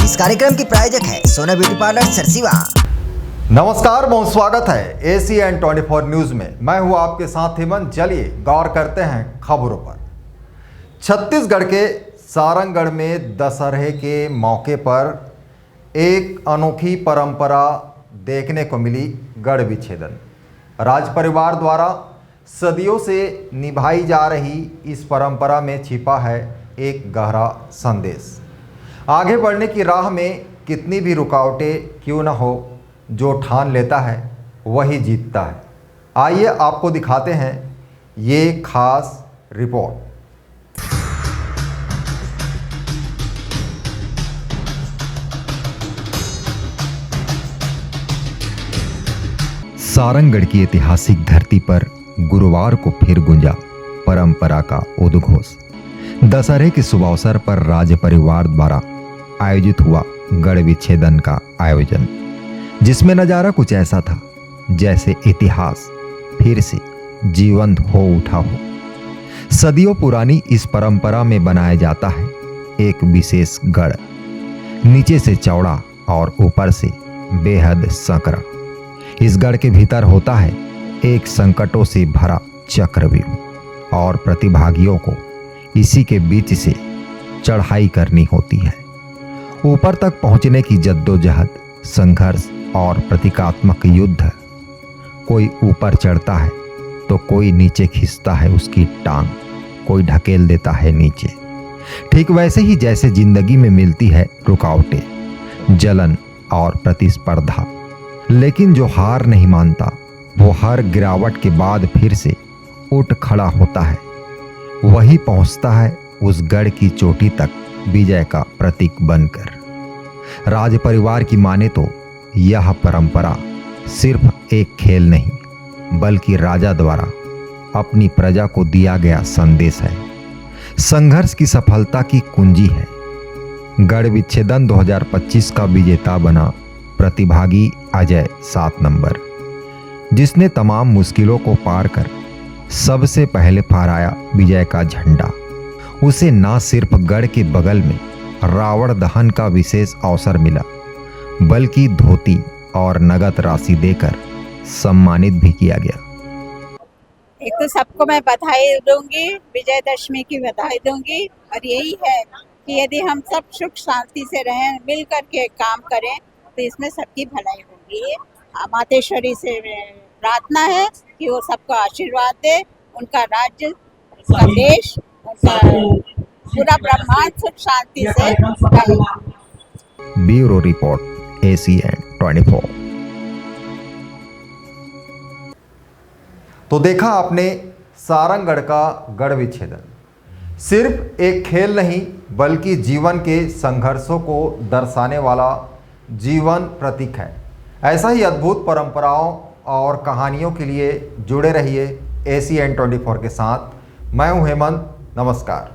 इस कार्यक्रम की प्रायोजक है सोना ब्यूटी पार्लर सरसीवा। नमस्कार, बहुत स्वागत है ACN 24 न्यूज में। मैं हूं आपके साथ हेमंत। चलिए गौर करते हैं खबरों पर। छत्तीसगढ़ के सारंगगढ़ में दशहरे के मौके पर एक अनोखी परंपरा देखने को मिली, गढ़ विच्छेदन। राज परिवार द्वारा सदियों से निभाई जा रही इस परंपरा में छिपा है एक गहरा संदेश। आगे बढ़ने की राह में कितनी भी रुकावटें क्यों न हो, जो ठान लेता है वही जीतता है। आइए आपको दिखाते हैं ये खास रिपोर्ट। सारंगगढ़ की ऐतिहासिक धरती पर गुरुवार को फिर गूंजा परंपरा का उद्घोष। दशहरे के शुभ अवसर पर राज परिवार द्वारा आयोजित हुआ गढ़ विच्छेदन का आयोजन, जिसमें नजारा कुछ ऐसा था जैसे इतिहास फिर से जीवंत हो उठा हो। सदियों पुरानी इस परंपरा में बनाया जाता है एक विशेष गढ़, नीचे से चौड़ा और ऊपर से बेहद संकरा। इस गढ़ के भीतर होता है एक संकटों से भरा चक्रव्यूह और प्रतिभागियों को इसी के बीच से चढ़ाई करनी होती है। ऊपर तक पहुंचने की जद्दोजहद, संघर्ष और प्रतीकात्मक युद्ध। कोई ऊपर चढ़ता है तो कोई नीचे खींचता है उसकी टांग, कोई ढकेल देता है नीचे। ठीक वैसे ही जैसे जिंदगी में मिलती है रुकावटें, जलन और प्रतिस्पर्धा, लेकिन जो हार नहीं मानता वो हर गिरावट के बाद फिर से उठ खड़ा होता है। वही पहुंचता है उस गढ़ की चोटी तक विजय का प्रतीक बनकर। राज परिवार की माने तो यह परंपरा सिर्फ एक खेल नहीं, बल्कि राजा द्वारा अपनी प्रजा को दिया गया संदेश है। संघर्ष की सफलता की कुंजी है। गढ़ विच्छेदन 2025 का विजेता बना प्रतिभागी अजय 7 नंबर, जिसने तमाम मुश्किलों को पार कर सबसे पहले फहराया विजय का झंडा। उसे ना सिर्फ गढ़ के बगल में रावण दहन का विशेष अवसर मिला, बल्कि धोती और नगद राशि देकर सम्मानित भी किया गया। एक तो सबको मैं बधाई दूंगी, विजयदशमी की बधाई दूंगी, और यही है कि यदि हम सब सुख शांति से रहें, मिल करके काम करें, तो इसमें सबकी भलाई होगी। मातेश्वरी से प्रार्थना है कि वो सबको आशीर्वाद दे, उनका राज्य, उनका देश, उनका पूरा ब्रह्मांड सुख शांति से रहे। Bureau report ACN 24। तो देखा आपने सारंगगढ़ का गढ़ विच्छेदन। सिर्फ एक खेल नहीं, बल्कि जीवन के संघर्षों को दर्शाने वाला जीवन प्रतीक है। ऐसा ही अद्भुत परंपराओं और कहानियों के लिए जुड़े रहिए ACN 24 के साथ। मैं हूं हेमंत। नमस्कार।